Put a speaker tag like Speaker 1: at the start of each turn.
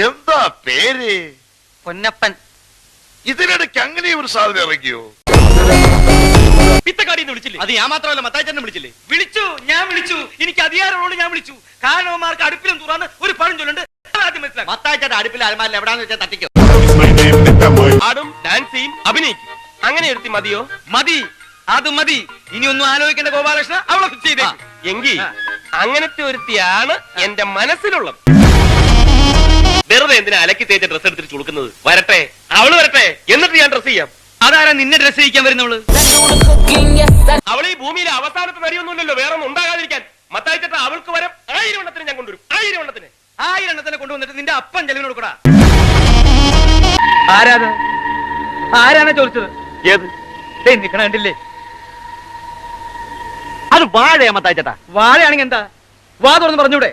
Speaker 1: എന്താ പേര്?
Speaker 2: പൊന്നപ്പൻ.
Speaker 1: ഇതിനിടയ്ക്ക് അങ്ങനെ ഒരു സാധനം ഇറങ്ങിയോ?
Speaker 3: പിത്തക്കാടിന്ന് വിളിച്ചില്ലേ?
Speaker 4: അത് ഞാൻ മാത്രമല്ല, മത്തായിച്ചേട്ടനെ വിളിച്ചില്ലേ?
Speaker 3: വിളിച്ചു, ഞാൻ വിളിച്ചു. എനിക്ക് അധികാരമുള്ളൂ, ഞാൻ വിളിച്ചു. കാരണവന്മാർക്ക് അടുപ്പിലും തുറന്ന് ഒരു പഴഞ്ചൊല്ലുണ്ട്, ആദ്യം മനസ്സിലാക്കാം.
Speaker 4: മത്തായിച്ചേട്ടൻ അടുപ്പിൽ അലമാരിൽ എവിടാന്ന് വെച്ചാൽ തട്ടിക്കോ.
Speaker 3: ആടും ഡാൻസ് ചെയ്യും, അഭിനയിക്കും. അങ്ങനെ എടുത്തി മതിയോ?
Speaker 2: മതി, അത് മതി. ഇനി ഒന്നും ആലോചിക്കേണ്ട ഗോപാലകൃഷ്ണ, അവളെ ഫിക്സ് ചെയ്തേ.
Speaker 3: എങ്കിൽ അങ്ങനത്തെ ഒരുത്തിയാണ് എന്റെ മനസ്സിലുള്ളത്. വെറുതെ എന്തിനാ അലക്കി തേച്ച ഡ്രസ് എടുത്തിട്ട് ചുളുക്കുന്നത്? വരട്ടെ, അവള് വരട്ടെ, എന്നിട്ട് ഞാൻ ഡ്രസ് ചെയ്യാം.
Speaker 2: അതാരാ നിന്നെ ഡ്രസ് ചെയ്യിക്കാൻ വരുന്നവള്?
Speaker 3: അവൾ ഈ ഭൂമിയിലെ അവസാനത്തെ നരിയൊന്നുമില്ലല്ലോ, വേറെ ഒന്നും ഉണ്ടാകാതിരിക്കാൻ. മത്തായിച്ചേട്ട അവൾക്ക് വരം 1000 എണ്ണത്തിന് ഞാൻ കൊണ്ടുവരും. 1000 എണ്ണത്തിന്.
Speaker 2: 1000 എണ്ണത്തിനെ കൊണ്ടുവന്നിട്ട് നിന്റെ അപ്പൻ ചെലവിന് കൊടുക്കടാ. ആരാണ് ചോദിച്ചത്?
Speaker 3: ഏത്
Speaker 2: നിക്കണ കണ്ടില്ലേ?
Speaker 4: അത് വാഴയാ മത്തായിച്ചേട്ടാ.
Speaker 2: വാഴയാണെങ്കിൽ എന്താ? വാ തുറന്ന് പറഞ്ഞൂടെ?